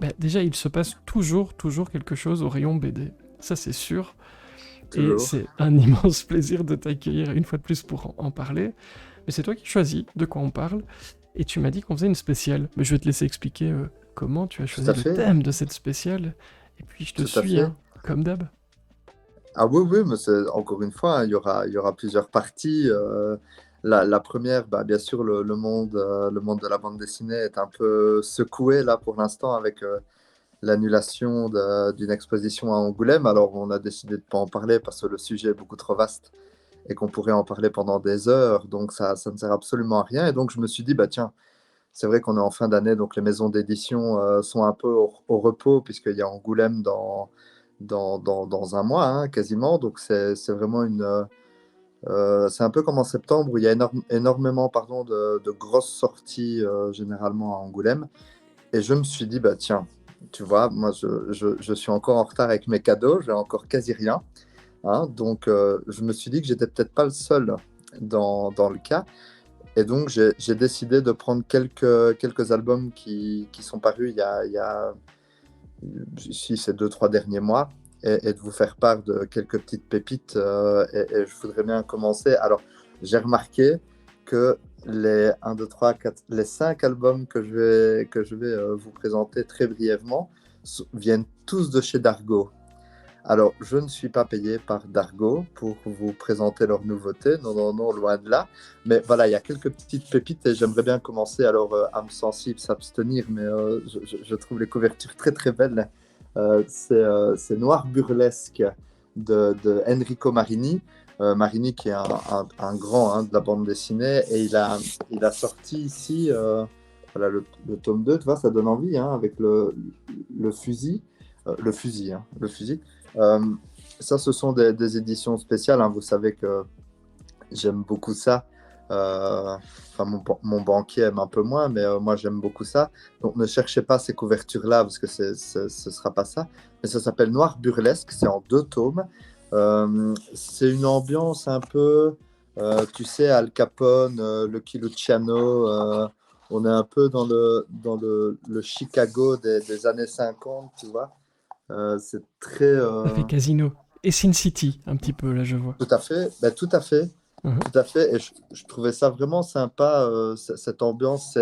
Bah, déjà, il se passe toujours quelque chose au rayon BD. Ça, c'est sûr. Et Toujours. c'est un immense plaisir de t'accueillir une fois de plus pour en parler. Mais c'est toi qui choisis de quoi on parle. Et tu m'as dit qu'on faisait une spéciale. Mais je vais te laisser expliquer comment tu as Tout choisi à le fait, thème de cette spéciale. Et puis je te tout à suis, fait. hein, comme d'hab. Ah oui, oui, mais encore une fois, hein, il y aura plusieurs parties. La première, bah, bien sûr, le monde de la bande dessinée est un peu secoué là pour l'instant avec l'annulation d'une exposition à Angoulême. Alors, on a décidé de ne pas en parler parce que le sujet est beaucoup trop vaste et qu'on pourrait en parler pendant des heures. Donc, ça ne sert absolument à rien. Et donc, je me suis dit, bah tiens, c'est vrai qu'on est en fin d'année, donc les maisons d'édition sont un peu au repos puisqu'il y a Angoulême dans un mois, hein, quasiment. Donc, c'est vraiment c'est un peu comme en septembre où il y a énormément pardon, de grosses sorties généralement à Angoulême. Et je me suis dit, bah tiens, tu vois, moi je suis encore en retard avec mes cadeaux, j'ai encore quasi rien, hein. Donc je me suis dit que j'étais peut-être pas le seul dans le cas. Et donc j'ai décidé de prendre quelques albums qui sont parus il y a si ces 2, 3 derniers mois et de vous faire part de quelques petites pépites. Et je voudrais bien commencer. Alors, j'ai remarqué que les 1, 2, 3, 4, les 5 albums que je vais vous présenter très brièvement viennent tous de chez Dargo. Alors, je ne suis pas payé par Dargo pour vous présenter leurs nouveautés, non, non, non, loin de là. Mais voilà, il y a quelques petites pépites et j'aimerais bien commencer. Alors, âme sensible, s'abstenir, mais je trouve les couvertures très, très belles. C'est Noir Burlesque de Enrico Marini. Marini qui est un grand hein, de la bande dessinée et il a sorti ici voilà, le tome 2, tu vois, ça donne envie hein, avec le fusil. Le fusil, hein, le fusil. Euh, Ça, ce sont des éditions spéciales, hein. Vous savez que j'aime beaucoup ça. Enfin, mon banquier aime un peu moins, mais moi, j'aime beaucoup ça. Donc, ne cherchez pas ces couvertures-là, parce que ce ne sera pas ça. Mais ça s'appelle Noir Burlesque, c'est en 2 tomes. C'est une ambiance un peu, tu sais, Al Capone, Lucky Luciano. On est un peu dans le Chicago des années 50, tu vois. C'est très... Ça fait Casino. Et Sin City, un petit peu, là, je vois. tout à fait, ben, tout à fait, Mhm. tout à fait. Et je trouvais ça vraiment sympa, cette ambiance.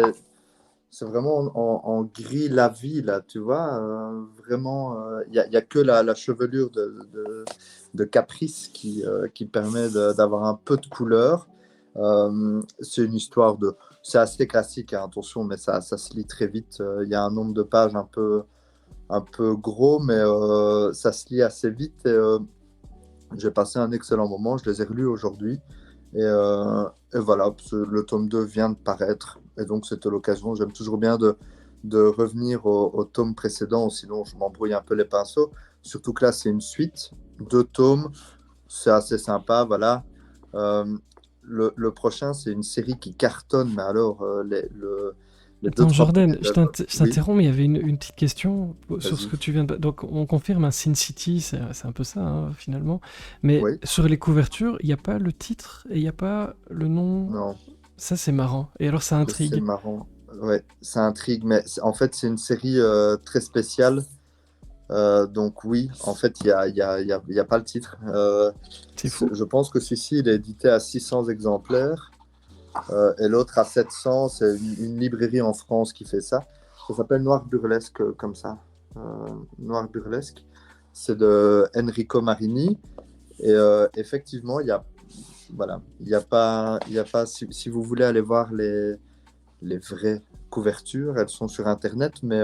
C'est vraiment en gris la vie, là, tu vois. Vraiment, il y a que la chevelure de Caprice qui permet d'avoir un peu de couleur. C'est une histoire de... C'est assez classique, hein, attention, mais ça se lit très vite. Il y a un nombre de pages un peu gros, mais ça se lit assez vite. Et, j'ai passé un excellent moment, je les ai relus aujourd'hui. Et voilà, le tome 2 vient de paraître. Et donc, c'était l'occasion. J'aime toujours bien de revenir au tome précédent, sinon je m'embrouille un peu les pinceaux. Surtout que là, c'est une suite, 2 tomes, c'est assez sympa. Voilà. Euh, le prochain, c'est une série qui cartonne, mais alors, les deux, Attends, trois Jordan, premiers albums. je Oui, t'interromps, mais il y avait une petite question sur ce vas-y. que tu viens de... Donc, on confirme un Sin City, c'est un peu ça, hein, finalement. Mais Oui, sur les couvertures, il n'y a pas le titre et il n'y a pas le nom. non. Ça, c'est marrant. Et alors, ça C'est intrigue. marrant. Ouais, ça intrigue, mais en fait, c'est une série très spéciale. Donc oui, en fait, il y a pas le titre. C'est fou. Je pense que celui-ci, il est édité à 600 exemplaires et l'autre à 700. C'est une librairie en France qui fait ça. Ça s'appelle Noir Burlesque, comme ça. Euh, Noir Burlesque. C'est de Enrico Marini. Et effectivement, voilà, il y a pas si vous voulez aller voir les vraies couvertures, elles sont sur Internet, mais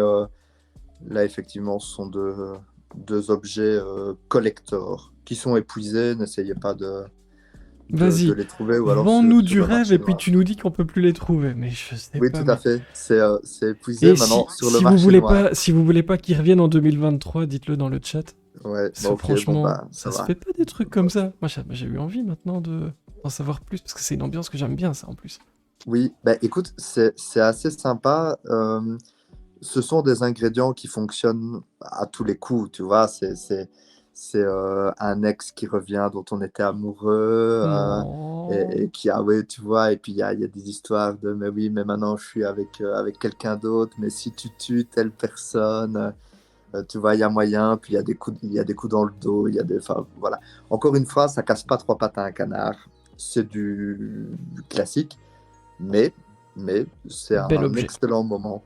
là, effectivement, ce sont deux objets collector qui sont épuisés. N'essayez pas de Vas-y, les trouver ou alors vends-nous sur du le rêve marché et puis noir. tu nous dis qu'on peut plus les trouver. Mais je sais Oui, pas, tout à mais... fait. C'est épuisé Et maintenant sur le si vous marché voulez noir. pas, si vous voulez pas qu'ils reviennent en 2023, dites-le dans le chat. Ouais, Parce bon, que ok, bon, franchement, bah, ça ça se va. fait pas des trucs comme ça. Moi, j'ai eu envie maintenant d'en savoir plus, parce que c'est une ambiance que j'aime bien, ça, en plus. Oui, bah, écoute, c'est assez sympa. Ce sont des ingrédients qui fonctionnent à tous les coups, tu vois. c'est un ex qui revient dont on était amoureux Non. et qui, ah ouais, tu vois, et puis il y a des histoires de, mais oui, mais maintenant je suis avec quelqu'un d'autre, mais si tu tues telle personne, tu vois, il y a moyen, puis il y a des coups dans le dos, enfin, voilà. Encore une fois, ça casse pas trois pattes à un canard, c'est du classique, mais, mais c'est Bel un objet. excellent moment.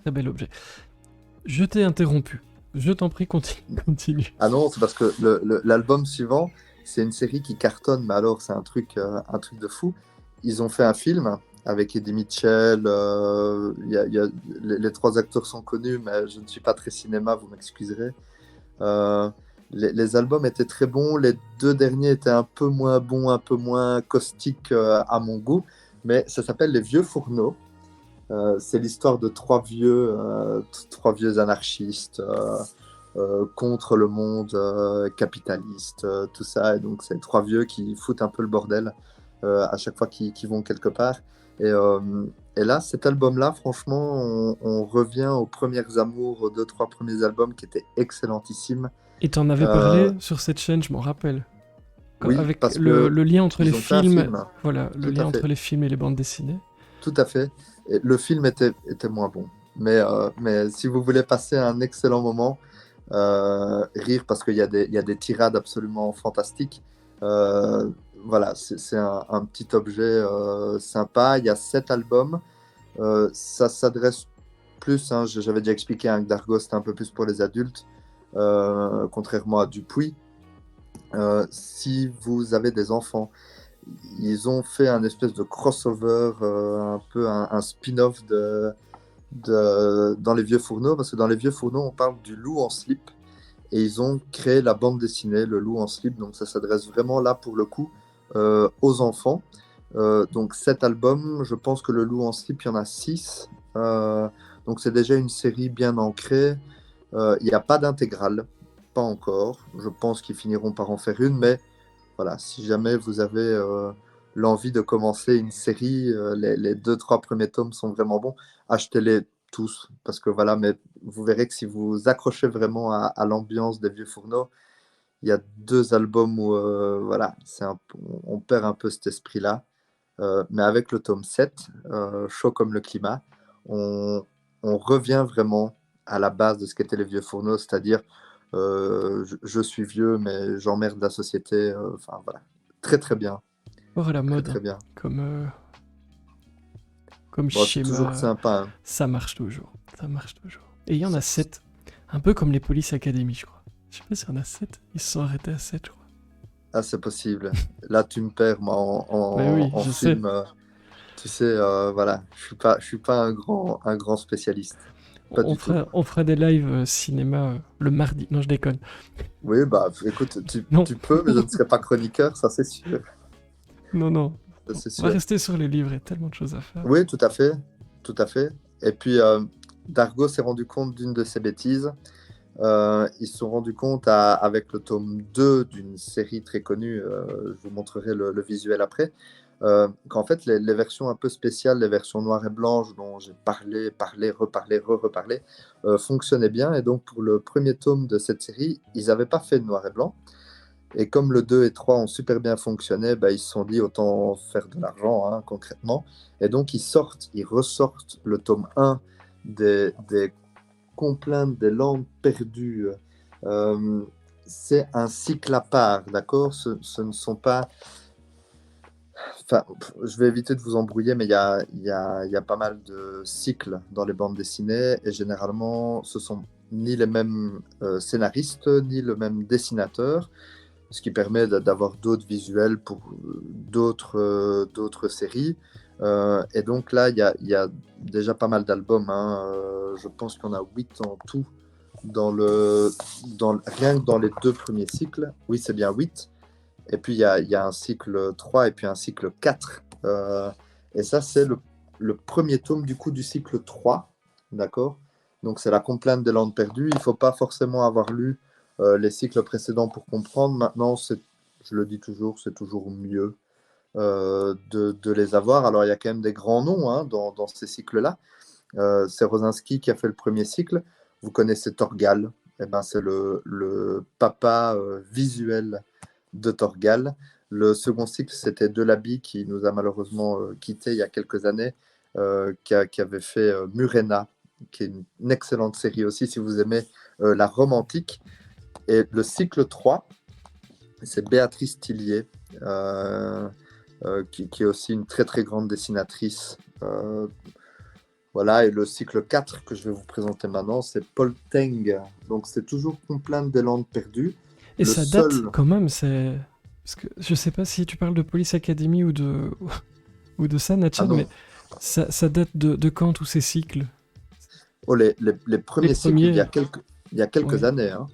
Très bel objet. Je t'ai interrompu. Je t'en prie, continue. Continue. Ah non, c'est parce que l'album suivant, c'est une série qui cartonne, mais alors c'est un truc de fou. Ils ont fait un film avec Eddie Mitchell. Les trois acteurs sont connus, mais je ne suis pas très cinéma, vous m'excuserez. Euh, les albums étaient très bons. Les deux derniers étaient un peu moins bons, un peu moins caustiques à mon goût. Mais ça s'appelle Les Vieux Fourneaux. C'est l'histoire de trois vieux anarchistes contre le monde capitaliste, tout ça. Et donc, c'est trois vieux qui foutent un peu le bordel à chaque fois qu'ils vont quelque part. Et, euh, et là, cet album-là, franchement, on revient aux premières amours, aux deux, trois premiers albums qui étaient excellentissimes. Et t'en avais Euh, parlé sur cette chaîne, je m'en rappelle. oui, Avec parce que le lien entre les ils ont fait un films, film, voilà, le tout à lien fait. entre les films et les bandes dessinées. Tout à fait. Et le film était moins bon. Mais si vous voulez passer un excellent moment, rire parce qu'il y a des tirades absolument fantastiques, euh, voilà, c'est un petit objet sympa. Il y a 7 albums. Ça s'adresse plus, hein, j'avais déjà expliqué que Dargo, c'était un peu plus pour les adultes, contrairement à Dupuis. Si vous avez des enfants, ils ont fait un espèce de crossover, un peu un spin-off dans les vieux fourneaux, parce que dans les vieux fourneaux, on parle du loup en slip, et ils ont créé la bande dessinée, le loup en slip, donc ça s'adresse vraiment là pour le coup aux enfants. Donc cet album, je pense que le loup en slip, il y en a 6. Donc c'est déjà une série bien ancrée. Il n'y a pas d'intégrale, pas encore. Je pense qu'ils finiront par en faire une, mais voilà, si jamais vous avez l'envie de commencer une série, les deux, trois premiers tomes sont vraiment bons. Achetez-les tous, parce que voilà, mais vous verrez que si vous accrochez vraiment à l'ambiance des vieux fourneaux, il y a 2 albums où voilà, on perd un peu cet esprit-là. Mais avec le tome 7, Chaud comme le climat, on, on revient vraiment à la base de ce qu'étaient les vieux fourneaux, c'est-à-dire je suis vieux, mais j'emmerde la société. Enfin voilà, très très bien, Fort à la très mode, hein, très bien. comme, euh, comme Bon, c'est toujours schéma. sympa, hein. Ça marche toujours. Ça marche toujours. Et il y en a Ça- 7. Un peu comme les Police Academy, je crois. Je sais pas s'il y en a 7. Ils se sont arrêtés à 7, je crois. Ah, c'est possible. Là, tu me perds, moi, en, Mais en- oui, en je sais. film. Tu sais, voilà, je suis pas un grand spécialiste. Pas On du tout. fera, on fera des lives cinéma le mardi. Non, je déconne. Oui, bah écoute, tu, Non, tu peux, mais je ne serai pas chroniqueur, ça c'est sûr. non, non. Ça, c'est On va sûr. rester sur les livres, il y a tellement de choses à faire. Oui, tout à fait. Tout à fait. Et puis, Dargo s'est rendu compte d'une de ses bêtises. Ils se sont rendus compte avec le tome 2 d'une série très connue, je vous montrerai le visuel après, qu'en fait les versions un peu spéciales, les versions noires et blanches dont j'ai parlé, reparlé, reparlé, fonctionnaient bien. Et donc pour le premier tome de cette série, ils n'avaient pas fait de noir et blanc. Et comme le 2 et 3 ont super bien fonctionné, bah, ils se sont dit autant faire de l'argent, hein, concrètement. Et donc ils ressortent le tome 1 des complaintes des langues perdues. Euh, c'est un cycle à part, d'accord? Ce ne sont pas. Enfin, je vais éviter de vous embrouiller, mais il y a pas mal de cycles dans les bandes dessinées, et généralement, ce sont ni les mêmes scénaristes, ni le même dessinateur, ce qui permet d'avoir d'autres visuels pour d'autres séries. Et donc là, il y a déjà pas mal d'albums, hein. Je pense qu'on a 8 en tout rien que dans les 2 premiers cycles. Oui, c'est bien 8. Et puis il y a un cycle 3 et puis un cycle 4. Et ça, c'est le premier tome du coup du cycle 3. D'accord? Donc c'est la complainte des landes perdues. Il ne faut pas forcément avoir lu les cycles précédents pour comprendre. Maintenant, je le dis toujours, c'est toujours mieux de les avoir. Alors il y a quand même des grands noms, hein, dans ces cycles-là. C'est Rosinski qui a fait le premier cycle. Vous connaissez Torgal, eh ben, c'est le papa visuel de Torgal. Le second cycle, c'était Delaby qui nous a malheureusement quittés il y a quelques années, qui avait fait Murena, qui est une excellente série aussi si vous aimez la Rome antique. Et le cycle 3, c'est Béatrice Tillier, qui est aussi une très très grande dessinatrice. Voilà, et le cycle 4 que je vais vous présenter maintenant, c'est Paul Teng. Donc c'est toujours Complainte des Landes perdues. Et Le ça date seul... quand même, c'est... Parce que je sais pas si tu parles de Police Academy ou de, ou de ça, Ah Natchan, non, mais ça date de quand tous ces cycles? oh, les Les premiers cycles, premiers, il y a quelques ouais. années, hein.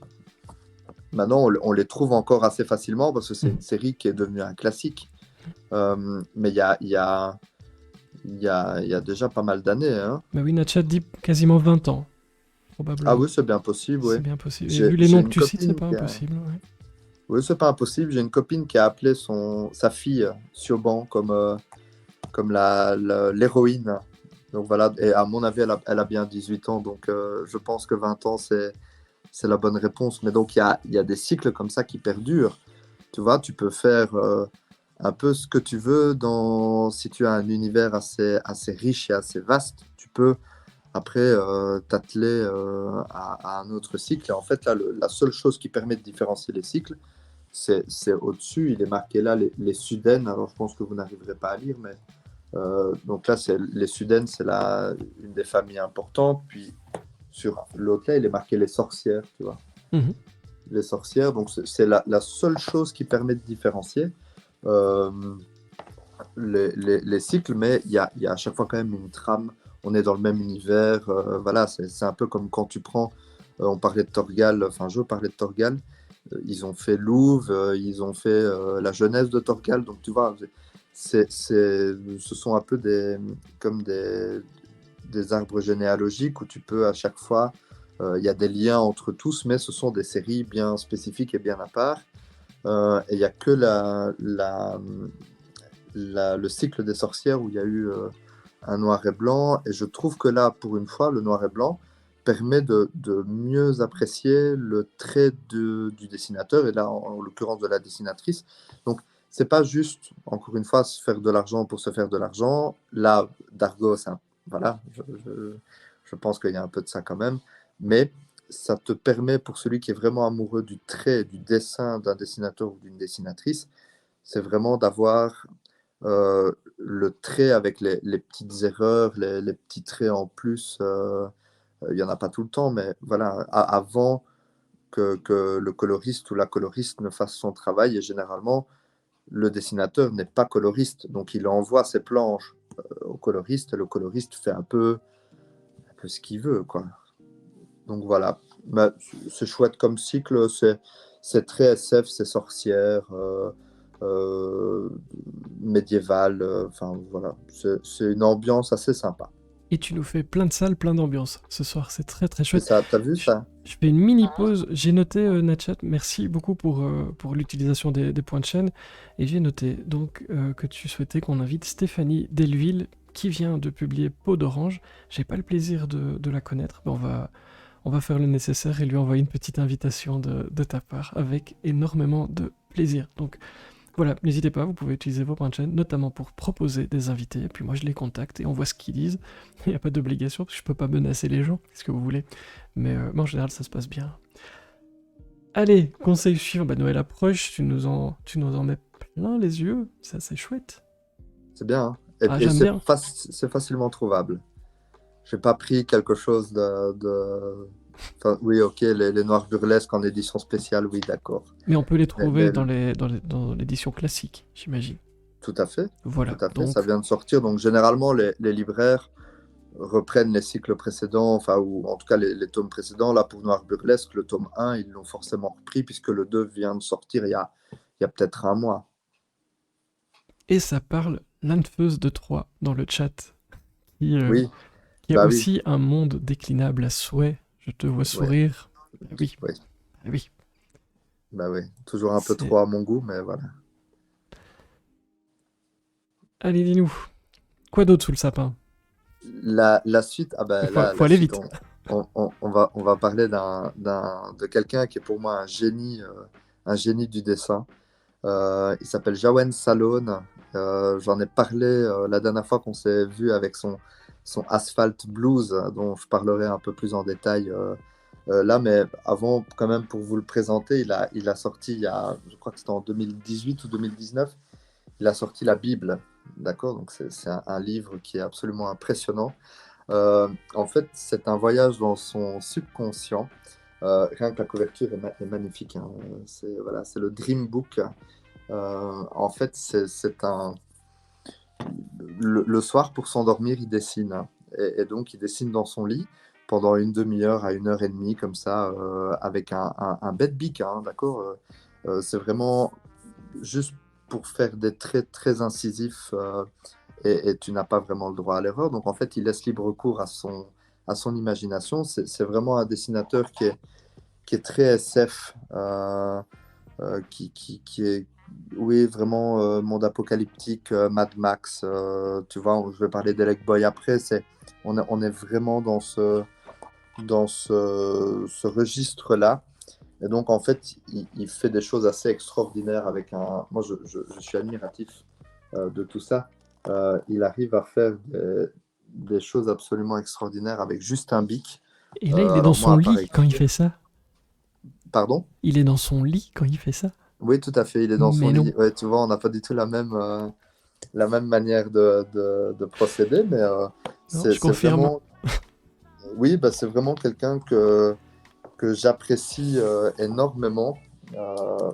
Maintenant, on les trouve encore assez facilement parce que c'est Mhm. une série qui est devenue un classique. Mais il y a déjà pas mal d'années, hein. Bah oui, Natchan dit quasiment 20 ans, Ah probablement. oui, c'est bien possible, oui. C'est bien possible. Et vu les J'ai noms que une tu cites, c'est copine pas qui a... impossible, ouais. Oui, c'est pas impossible. J'ai une copine qui a appelé sa fille Siobhan comme l'héroïne. Donc voilà, et à mon avis, elle a bien 18 ans, donc je pense que 20 ans, c'est la bonne réponse. Mais donc, il y a des cycles comme ça qui perdurent. Tu vois, tu peux faire un peu ce que tu veux si tu as un univers assez riche et assez vaste, tu peux après t'atteler à un autre cycle. Et en fait, là, la seule chose qui permet de différencier les cycles, c'est au-dessus. Il est marqué là les Sudaines. Alors, je pense que vous n'arriverez pas à lire, mais donc là, les Sudaines, c'est une des familles importantes. Puis sur l'autre là, il est marqué les sorcières, tu vois. Mhm. Les sorcières, donc c'est la seule chose qui permet de différencier euh, les cycles, mais il y a à chaque fois quand même une trame. On est dans le même univers. Voilà, c'est un peu comme quand tu prends. On parlait de Torgal, enfin, je parlais de Torgal. Ils ont fait Louvre, ils ont fait la jeunesse de Torgal. Donc, tu vois, ce sont un peu comme des arbres généalogiques où tu peux à chaque fois, il y a des liens entre tous, mais ce sont des séries bien spécifiques et bien à part. Et il n'y a que le cycle des sorcières où il y a eu un noir et blanc. Et je trouve que là, pour une fois, le noir et blanc permet de mieux apprécier le trait du dessinateur, et là, en l'occurrence de la dessinatrice. Donc, c'est pas juste, encore une fois, se faire de l'argent pour se faire de l'argent. Là, Dargos, hein, voilà, je pense qu'il y a un peu de ça quand même. Mais ça te permet, pour celui qui est vraiment amoureux du trait, du dessin d'un dessinateur ou d'une dessinatrice, c'est vraiment d'avoir le trait avec les petites erreurs, les petits traits en plus. Il n'y en a pas tout le temps, mais voilà, avant que le coloriste ou la coloriste ne fasse son travail, et généralement, le dessinateur n'est pas coloriste, donc il envoie ses planches au coloriste, et le coloriste fait un peu ce qu'il veut, quoi. Donc voilà, bah, c'est chouette comme cycle, c'est très SF, c'est sorcière, euh, médiévale, enfin voilà, c'est une ambiance assez sympa. Et tu nous fais plein de salles, plein d'ambiance ce soir, c'est très très C'est chouette. ça, t'as vu Je, ça? je fais une mini pause, j'ai noté Natchat, merci beaucoup pour l'utilisation des points de chaîne, et j'ai noté donc que tu souhaitais qu'on invite Stéphanie Delville, qui vient de publier Peau d'orange. J'ai pas le plaisir de la connaître, mais on va faire le nécessaire et lui envoyer une petite invitation de ta part, avec énormément de plaisir. Donc voilà, n'hésitez pas, vous pouvez utiliser vos points de chaîne, notamment pour proposer des invités, et puis moi je les contacte et on voit ce qu'ils disent. Il n'y a pas d'obligation, parce que je peux pas menacer les gens, ce que vous voulez. Mais en général, ça se passe bien. Allez, conseil suivant, bah Noël approche, tu nous en mets plein les yeux, c'est assez chouette. C'est bien, hein. Ah, Et j'aime bien. c'est facilement trouvable. J'ai pas pris quelque chose Enfin, oui, ok, les Noirs burlesques en édition spéciale, oui, d'accord. Mais on peut les Mais trouver dans l'édition classique, j'imagine. tout à fait, Voilà, ça donc, vient de sortir. Donc généralement, les libraires reprennent les cycles précédents, enfin, ou en tout cas les tomes précédents. Là, pour Noir Burlesque, le tome 1, ils l'ont forcément repris puisque le 2 vient de sortir il y a peut-être un mois. et ça parle l'Anfeuse de Troyes dans le chat, qui, euh, Oui, qui a bah oui, aussi un monde déclinable à souhait. Je te vois ouais, sourire. Ah oui, ouais, ah oui. bah oui. Toujours un peu C'est... trop à mon goût, mais voilà. Allez, dis-nous, quoi d'autre sous le sapin? La suite, ah bah Faut la aller suite, vite. on va parler de quelqu'un qui est pour moi un génie du dessin. Il s'appelle Jawen Salone. J'en ai parlé la dernière fois qu'on s'est vu avec son Asphalt Blues, dont je parlerai un peu plus en détail là. Mais avant, quand même, pour vous le présenter, il a sorti, je crois que c'était en 2018 ou 2019, il a sorti la Bible. D'accord? Donc c'est un livre qui est absolument impressionnant. En fait, c'est un voyage dans son subconscient. Rien que la couverture est magnifique, hein. Voilà, c'est le Dream Book. En fait, c'est un. Le soir, pour s'endormir, il dessine, hein. Et donc, il dessine dans son lit pendant une demi-heure à 1 heure et demie, comme ça, avec un bête bic, hein, d'accord. C'est vraiment juste pour faire des traits très incisifs, et tu n'as pas vraiment le droit à l'erreur. Donc, en fait, il laisse libre cours à son imagination. C'est vraiment un dessinateur qui est très SF, qui est, oui, vraiment monde apocalyptique, Mad Max. Tu vois, je vais parler d'Elec Boy après. On est vraiment dans ce registre-là. Et donc, en fait, il fait des choses assez extraordinaires avec un. Moi, je suis admiratif de tout ça. Il arrive à faire des choses absolument extraordinaires avec juste un bic. Et là, il est dans Alors, moi, son à part lit quand il écrire. fait ça. Pardon? Il est dans son lit quand il fait ça. Oui, tout à fait. Il est dans son Mais non. lit. Ouais, tu vois, on n'a pas du tout la même manière de procéder, mais Non, je c'est confirme. vraiment. Oui, bah, c'est vraiment quelqu'un que j'apprécie énormément.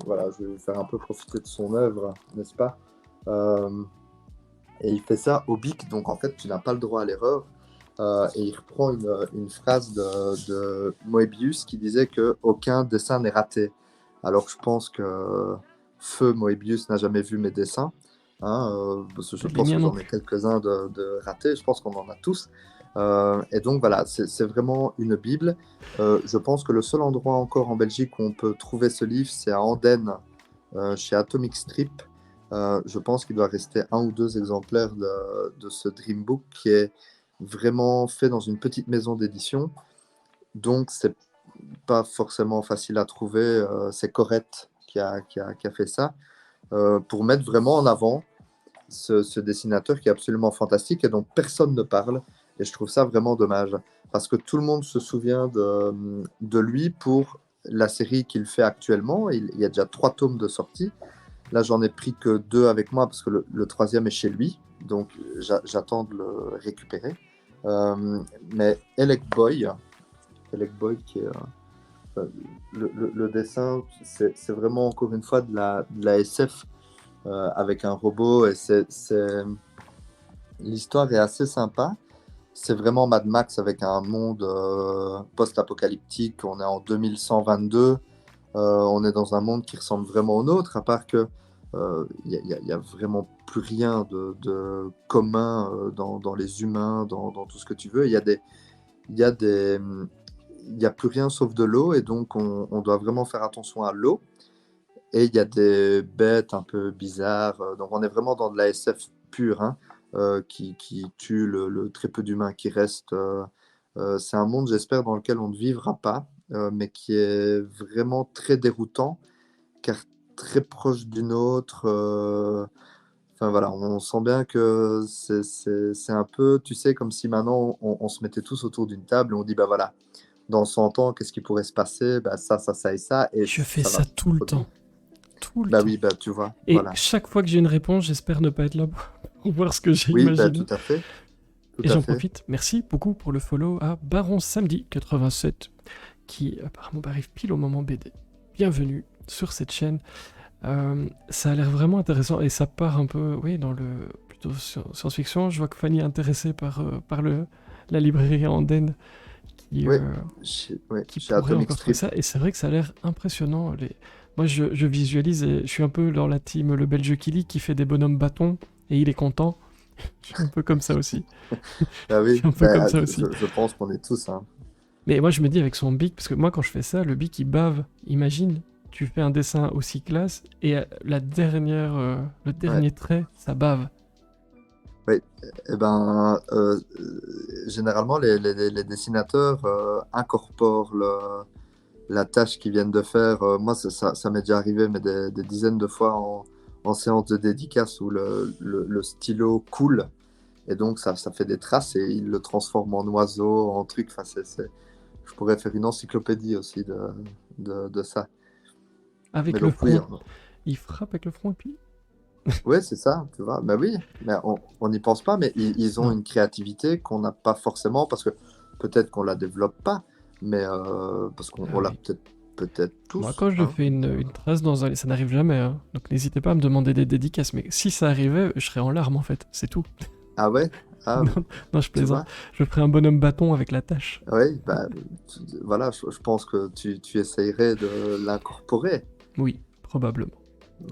Voilà, je vais vous faire un peu profiter de son œuvre, n'est-ce pas? Euh, et il fait ça au bic, donc en fait, tu n'as pas le droit à l'erreur. Et il reprend une phrase de Moebius qui disait que aucun dessin n'est raté. Alors je pense que Feu Moebius n'a jamais vu mes dessins, hein, parce que je Les pense miens que non j'en ai plus. quelques-uns de ratés, je pense qu'on en a tous. Et donc voilà, c'est vraiment une Bible. Je pense que le seul endroit encore en Belgique où on peut trouver ce livre, c'est à Andenne, chez Atomic Strip. Je pense qu'il doit rester un ou deux exemplaires de ce Dream Book qui est vraiment fait dans une petite maison d'édition. Donc, c'est pas forcément facile à trouver. C'est Corette qui a fait ça pour mettre vraiment en avant ce dessinateur qui est absolument fantastique et dont personne ne parle. Et je trouve ça vraiment dommage parce que tout le monde se souvient de lui pour la série qu'il fait actuellement. Il y a déjà 3 tomes de sortie. Là, j'en ai pris que 2 avec moi parce que le troisième est chez lui. Donc, j'attends de le récupérer. Mais Elec Boy qui est le dessin, c'est vraiment encore une fois de la SF avec un robot. Et l'histoire est assez sympa. C'est vraiment Mad Max avec un monde post-apocalyptique. On est en 2122. On est dans un monde qui ressemble vraiment au nôtre, à part que y a vraiment plus rien de commun dans les humains, dans tout ce que tu veux. Il y a des, il y a plus rien sauf de l'eau, et donc on doit vraiment faire attention à l'eau. Et il y a des bêtes un peu bizarres. Donc on est vraiment dans de la SF pure, hein, qui tue le très peu d'humains qui restent. C'est un monde, j'espère, dans lequel on ne vivra pas, mais qui est vraiment très déroutant, car très proche du nôtre. Enfin voilà, on sent bien que c'est un peu, tu sais, comme si maintenant on se mettait tous autour d'une table et on dit, bah voilà, dans 100 ans, qu'est-ce qui pourrait se passer? Bah ça et ça, et Je fais ça va ça pas tout se le temps. produire. Tout le Bah temps. oui, bah tu vois, Et voilà. chaque fois que j'ai une réponse, j'espère ne pas être là pour voir ce que j'ai Oui, bah imaginé. tout à fait, tout Et à j'en fait. profite, merci beaucoup pour le follow à Baron Samedi 87, qui apparemment arrive pile au moment BD. Bienvenue sur cette chaîne. Ça a l'air vraiment intéressant et ça part un peu, oui, dans le plutôt science-fiction. Je vois que Fanny est intéressée par la librairie Anden qui, Oui, euh, qui chez pourrait Atomic encore trouver Strip. ça. Et c'est vrai que ça a l'air impressionnant. Moi, je visualise et je suis un peu dans la team le belge Kili qui fait des bonhommes bâtons et il est content. Je suis un peu comme ça aussi. Bah Je oui, suis un peu comme bah, ça aussi. je pense qu'on est tous, hein. Mais moi, je me dis avec son bic, parce que moi, quand je fais ça, le bic il bave. Imagine, tu fais un dessin aussi classe et le Ouais. dernier trait, ça bave. Oui, et ben, généralement, les dessinateurs incorporent la tâche qu'ils viennent de faire. Moi, ça m'est déjà arrivé, mais des dizaines de fois en séance de dédicace où le stylo coule. Et donc, ça fait des traces et ils le transforment en oiseau, en truc. Enfin, je pourrais faire une encyclopédie aussi de ça. Mais Avec le donc, oui, front. Il frappe avec le front et puis. ouais, c'est ça, tu vois. Ben oui, mais on n'y pense pas, mais ils ont Non. une créativité qu'on n'a pas forcément parce que peut-être qu'on la développe pas, mais parce qu'on Ah on l'a oui. peut-être Moi, tous, quand je hein. fais une trace dans un... Ça n'arrive jamais, hein. Donc n'hésitez pas à me demander des dédicaces. Mais si ça arrivait, je serais en larmes, en fait. C'est tout. Ah ouais? Ah, Non, non, je tu plaisante. vois? Je ferai un bonhomme bâton avec la tâche. Oui, bah, voilà, je pense que tu essayerais de l'incorporer. Oui, probablement.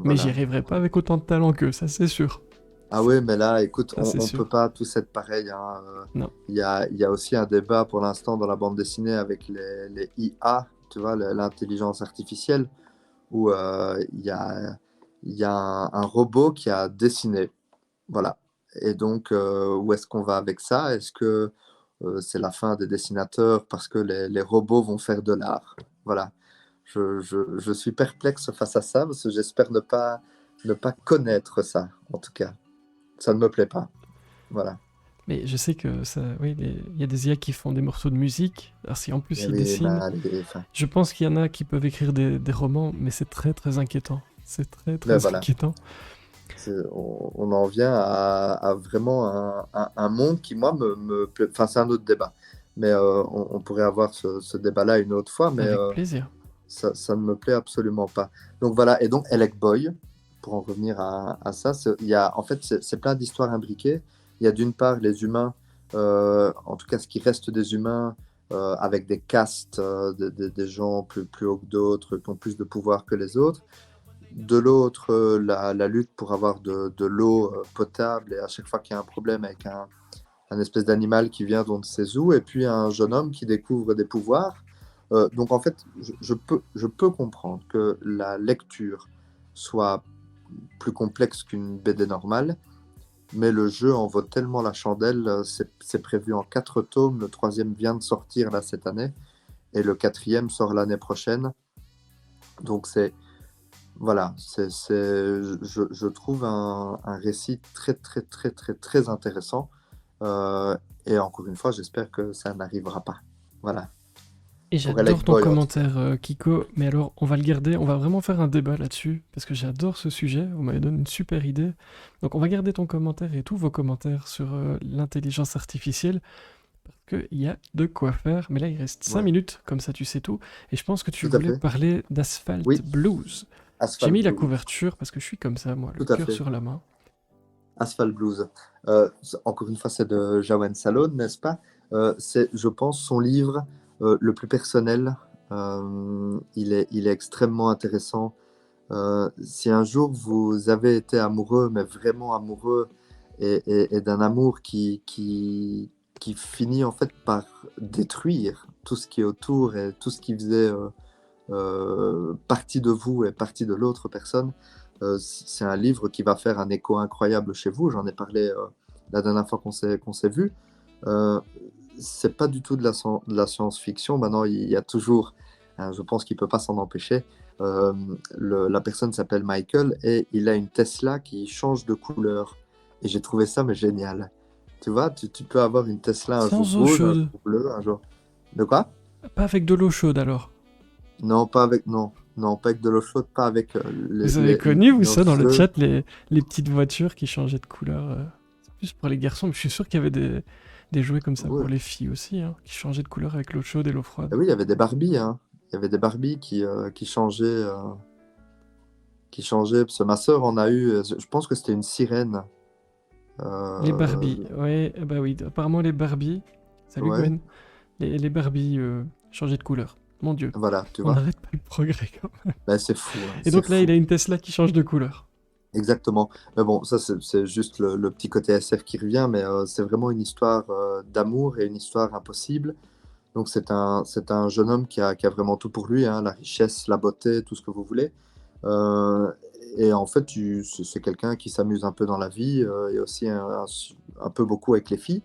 Mais j'y Voilà. arriverai pas avec autant de talent qu'eux, ça c'est sûr. Ah oui, mais là, écoute, Ça c'est on peut sûr. pas tous être pareil, hein. Non. Il y a aussi un débat pour l'instant dans la bande dessinée avec les IA, tu vois, l'intelligence artificielle, où il y a un robot qui a dessiné. Voilà. Et donc, où est-ce qu'on va avec ça? Est-ce que c'est la fin des dessinateurs parce que les robots vont faire de l'art? Voilà. Je suis perplexe face à ça parce que j'espère ne pas connaître ça, en tout cas. Ça ne me plaît pas. Voilà. Mais je sais que ça, oui, il y a des IA qui font des morceaux de musique. Alors si en plus Et ils oui, dessinent, enfin, je pense qu'il y en a qui peuvent écrire des romans, mais c'est très très inquiétant. C'est très mais très voilà. inquiétant. On en vient à vraiment un monde qui, moi, me plaît. Enfin, c'est un autre débat. Mais on pourrait avoir ce débat-là une autre fois, mais Avec plaisir. ça ne me plaît absolument pas. Donc voilà, et donc Elec Boy, pour en revenir à ça, en fait, c'est plein d'histoires imbriquées. Il y a d'une part les humains, en tout cas ce qui reste des humains, avec des castes, des gens plus hauts que d'autres, qui ont plus de pouvoir que les autres. De l'autre, la lutte pour avoir de l'eau potable, et à chaque fois qu'il y a un problème avec un espèce d'animal qui vient d'on ne sait où, et puis un jeune homme qui découvre des pouvoirs. Donc en fait, je peux comprendre que la lecture soit plus complexe qu'une BD normale, mais le jeu en vaut tellement la chandelle. C'est prévu en 4 tomes, le troisième vient de sortir là cette année, et le quatrième sort l'année prochaine. Donc voilà, je trouve un récit très très très très très intéressant. Euh, et encore une fois, j'espère que ça n'arrivera pas. Voilà. Et Pour Alec j'adore ton Boy, en tout cas. commentaire, Kiko. Mais alors, on va le garder. On va vraiment faire un débat là-dessus. Parce que j'adore ce sujet. Vous m'avez donné une super idée. Donc, on va garder ton commentaire et tous vos commentaires sur l'intelligence artificielle. Parce qu'il y a de quoi faire. Mais là, il reste 5 Ouais, minutes. Comme ça, tu sais tout. Et je pense que tu tout à voulais fait. parler d'Asphalt Oui, Blues. J'ai Asphalt mis la Blues. couverture parce que je suis comme ça, moi, le Tout à cœur fait. sur la main. Asphalt Blues. Encore une fois, c'est de Jawan Salone, n'est-ce pas? C'est, je pense, son livre le plus personnel. Il est extrêmement intéressant. Si un jour vous avez été amoureux, mais vraiment amoureux, et d'un amour qui finit en fait par détruire tout ce qui est autour et tout ce qui faisait partie de vous et partie de l'autre personne, c'est un livre qui va faire un écho incroyable chez vous. J'en ai parlé la dernière fois qu'on s'est vu. Euh, c'est pas du tout de la science-fiction. Maintenant, il y a toujours, hein, je pense qu'il peut pas s'en empêcher. Euh, la personne s'appelle Michael et il a une Tesla qui change de couleur. Et j'ai trouvé ça mais génial. Tu vois, tu peux avoir une Tesla un jour Sans eau rouge, un chaude. jour bleu, un jour. De quoi? Pas avec de l'eau chaude alors. Non, pas avec, non, non, pas avec de l'eau chaude, pas avec Vous avez connu, vous, nos ça, dans le feux. chat, les petites voitures qui changeaient de couleur. C'est plus pour les garçons, mais je suis sûr qu'il y avait des jouets comme ça Ouais. pour les filles aussi, hein, qui changeaient de couleur avec l'eau chaude et l'eau froide. Ah oui, il y avait des Barbies, hein. Il y avait des Barbies qui changeaient, parce que ma sœur en a eu, je pense que c'était une sirène. Les Euh, Barbies, ouais, bah oui, apparemment les Barbies. Salut ouais, Gwen. Les Barbies changeaient de couleur. Mon dieu, voilà, tu on vois. n'arrête pas le progrès quand même. Ben, c'est fou, hein, Et c'est donc là, il fou. a une Tesla qui change de couleur. Exactement. Mais bon, ça, c'est juste le petit côté SF qui revient, mais c'est vraiment une histoire d'amour et une histoire impossible. Donc, c'est un jeune homme qui a vraiment tout pour lui, hein, la richesse, la beauté, tout ce que vous voulez. Euh, et en fait, c'est quelqu'un qui s'amuse un peu dans la vie et aussi un peu beaucoup avec les filles.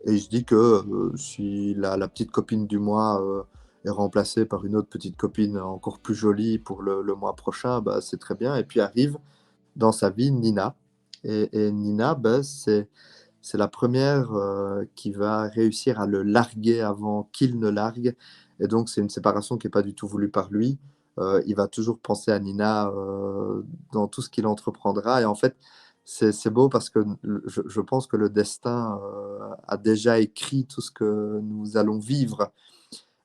Et il se dit que si la petite copine du mois est remplacée par une autre petite copine encore plus jolie pour le mois prochain, bah, c'est très bien. Et puis arrive dans sa vie Nina. Et Nina, bah, c'est la première qui va réussir à le larguer avant qu'il ne largue. Et donc, c'est une séparation qui n'est pas du tout voulue par lui. Il va toujours penser à Nina dans tout ce qu'il entreprendra. Et en fait, c'est beau parce que je pense que le destin a déjà écrit tout ce que nous allons vivre.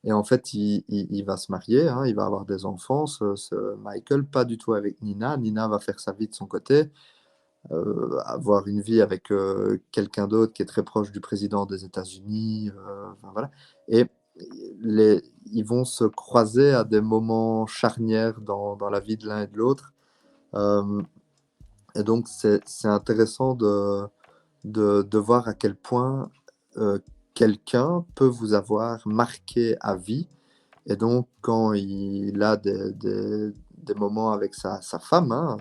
Et en fait, il va se marier, hein, il va avoir des enfants, Michael, pas du tout avec Nina. Nina va faire sa vie de son côté, avoir une vie avec quelqu'un d'autre qui est très proche du président des États-Unis. Enfin, voilà. Et ils vont se croiser à des moments charnières dans la vie de l'un et de l'autre. Euh, et donc, c'est intéressant de voir à quel point quelqu'un peut vous avoir marqué à vie. Et donc, quand il a des moments avec sa femme, hein,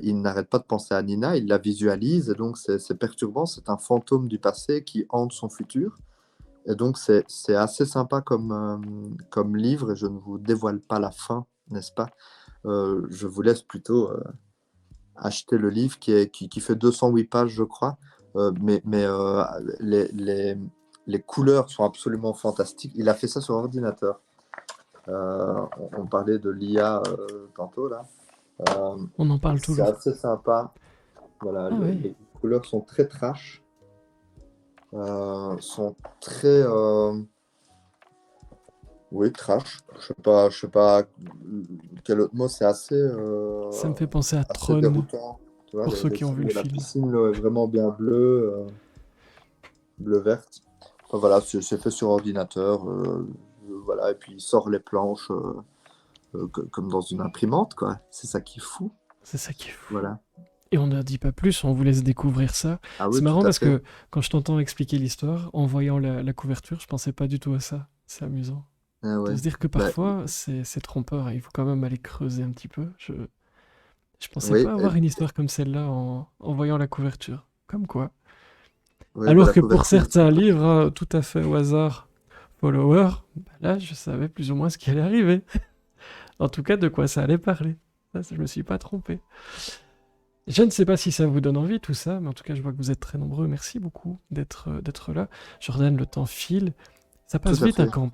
il n'arrête pas de penser à Nina, il la visualise, et donc c'est perturbant, c'est un fantôme du passé qui hante son futur. Et donc, c'est assez sympa comme livre, et je ne vous dévoile pas la fin, n'est-ce pas? Je vous laisse plutôt acheter le livre qui fait 208 pages, je crois. Mais les couleurs sont absolument fantastiques. Il a fait ça sur ordinateur. On parlait de l'IA tantôt, là. On en parle C'est toujours. assez sympa. Voilà, Ah oui, les couleurs sont très trash. Sont très... oui, trash. Je sais pas quel autre mot. C'est ça me fait penser à assez Tron, déroutant. Tu vois, pour ceux les qui ont vu scènes le où la film. piscine là, est vraiment bien bleue, bleu-verte. Enfin, voilà, c'est fait sur ordinateur. Voilà, et puis il sort les planches comme dans une imprimante, quoi. C'est ça qui est fou. C'est ça qui est fou. Voilà. Et on ne dit pas plus, on vous laisse découvrir ça. Ah C'est oui, tout marrant à parce fait. que quand je t'entends expliquer l'histoire, en voyant la couverture, je pensais pas du tout à ça. C'est amusant. Ah De ouais. se dire que Bah, parfois, c'est trompeur et il faut quand même aller creuser un petit peu. Je pensais oui, pas avoir une histoire comme celle-là en voyant la couverture. Comme quoi. oui, bah, Alors la que pour couverture. certains livres, tout à fait au hasard, follower, bah là, je savais plus ou moins ce qui allait arriver. En tout cas, de quoi ça allait parler. Ça, je me suis pas trompé. Je ne sais pas si ça vous donne envie tout ça, mais en tout cas, je vois que vous êtes très nombreux. Merci beaucoup d'être là. Jordan, le temps file. Ça Tout passe à vite hein, fait. quand on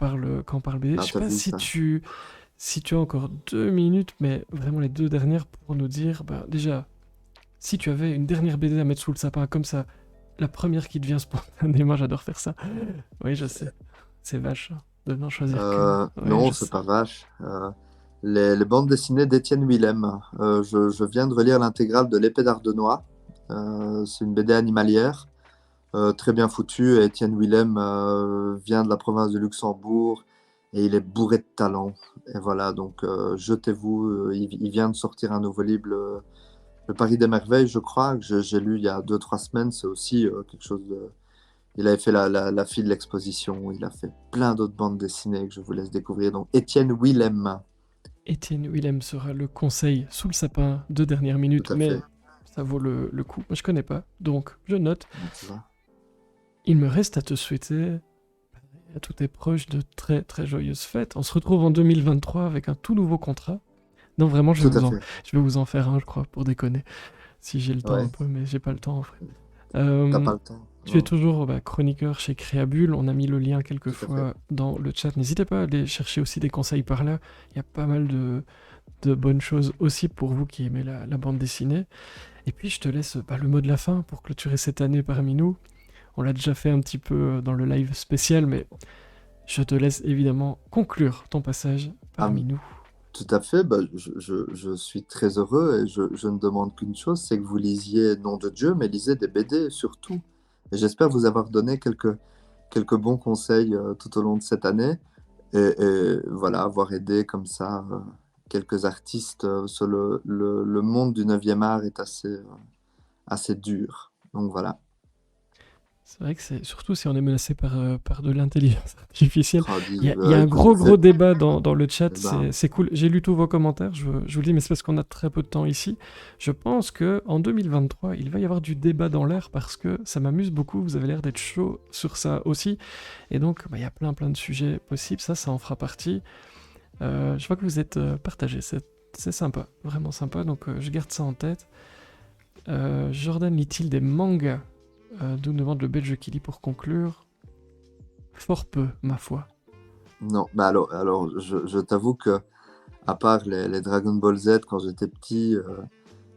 parle BD. Je Ah, sais t'as pas vu si ça. tu as encore 2 minutes, mais vraiment les deux dernières pour nous dire, bah, déjà, si tu avais une dernière BD à mettre sous le sapin comme ça, la première qui te vient spontanément, j'adore faire ça. Oui, je sais, c'est vache hein, de n'en choisir qu'une. Oui, Non, je c'est sais. pas vache. Les bandes dessinées d'Étienne Willem. Je viens de relire l'intégrale de L'Épée d'Ardenois. C'est une BD animalière, très bien foutue. Et Étienne Willem vient de la province de Luxembourg et il est bourré de talent. Et voilà, donc jetez-vous. Il vient de sortir un nouveau livre, le Paris des Merveilles, je crois, que j'ai lu il y a 2, 3 semaines. C'est aussi quelque chose de. Il avait fait la file de l'exposition. Il a fait plein d'autres bandes dessinées que je vous laisse découvrir. Donc, Étienne Willem, Étienne Willem sera le conseil sous le sapin de dernière minute, tout à mais fait. ça vaut le coup. Moi, je connais pas, donc je note. Tu vois. Il me reste à te souhaiter à tous tes proches de très très joyeuses fêtes. On se retrouve en 2023 avec un tout nouveau contrat. Non, vraiment, Tout à fait. je vais vous en faire un, je crois, pour déconner. Si j'ai le temps un Ouais, peu, mais j'ai pas le temps en vrai. t'as Euh, pas le temps. Tu es Non, toujours chroniqueur chez Créabule. On a mis le lien tout à fait. quelquefois dans le chat. N'hésitez pas à aller chercher aussi des conseils par là. Il y a pas mal de bonnes choses aussi pour vous qui aimez la bande dessinée. Et puis je te laisse le mot de la fin pour clôturer cette année parmi nous. On l'a déjà fait un petit peu dans le live spécial, mais je te laisse évidemment conclure ton passage Ah, parmi nous. tout à fait. Bah, je suis très heureux et je ne demande qu'une chose, c'est que vous lisiez Nom de Dieu, mais lisez des BD surtout. Et j'espère vous avoir donné quelques bons conseils tout au long de cette année. Et voilà, avoir aidé comme ça quelques artistes sur le monde du 9e art est assez dur. Donc voilà. C'est vrai que c'est surtout si on est menacé par de l'intelligence artificielle. Ah, Il y a un écoute, gros débat dans le chat, eh ben, c'est cool. J'ai lu tous vos commentaires, je vous le dis, mais c'est parce qu'on a très peu de temps ici. Je pense que en 2023, il va y avoir du débat dans l'air parce que ça m'amuse beaucoup. Vous avez l'air d'être chaud sur ça aussi. Et donc, il y a plein de sujets possibles. Ça en fera partie. Je vois que vous êtes partagés. C'est sympa, vraiment sympa. Donc, je garde ça en tête. Jordan lit-il des mangas nous demande le Belge Kili pour conclure. Fort peu, ma foi. non, bah alors je t'avoue que, à part les Dragon Ball Z quand j'étais petit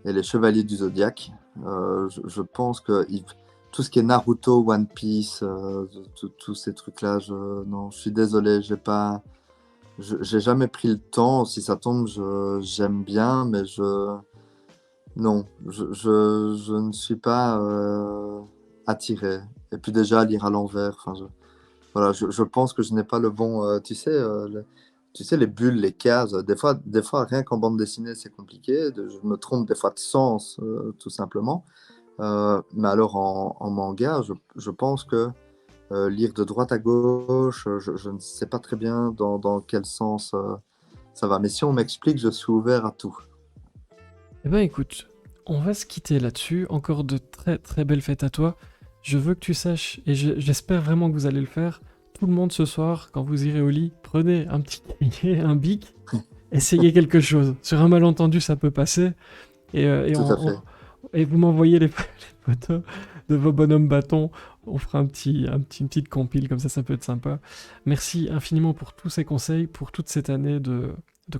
et les Chevaliers du Zodiaque, je pense que tout ce qui est Naruto, One Piece, tous ces trucs-là, non, je suis désolé, j'ai jamais pris le temps. Si ça tombe, j'aime bien, mais non, je ne suis pas attiré. Et puis déjà, lire à l'envers, enfin, voilà, je pense que je n'ai pas le bon, tu sais, les bulles, les cases, des fois, rien qu'en bande dessinée, c'est compliqué. Je me trompe des fois de sens, tout simplement. Mais alors en manga, je pense que lire de droite à gauche, je ne sais pas très bien dans quel sens ça va. Mais si on m'explique, je suis ouvert à tout. Eh ben écoute, on va se quitter là-dessus. Encore de très belles fêtes à toi. Je veux que tu saches, et j'espère vraiment que vous allez le faire, tout le monde ce soir, quand vous irez au lit, prenez un petit cahier, un bic, essayez quelque chose. Sur un malentendu, ça peut passer. Tout à fait. Et vous m'envoyez les photos de vos bonhommes bâtons. On fera une petite compile, comme ça peut être sympa. Merci infiniment pour tous ces conseils, pour toute cette année de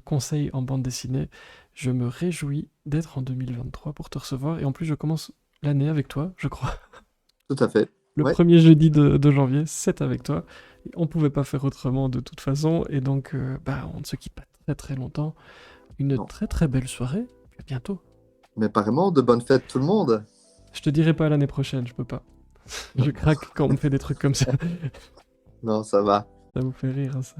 conseils en bande dessinée. Je me réjouis d'être en 2023 pour te recevoir. Et en plus, je commence l'année avec toi, je crois. Tout à fait. Le Ouais. premier jeudi de janvier, c'est avec toi. On pouvait pas faire autrement de toute façon. Et donc, on ne se quitte pas très longtemps. Une Non. très belle soirée. À bientôt. Mais apparemment, de bonnes fêtes tout le monde. Je te dirai pas l'année prochaine, je peux pas. Je craque quand on me fait des trucs comme ça. Non, ça va. Ça vous fait rire, hein, ça.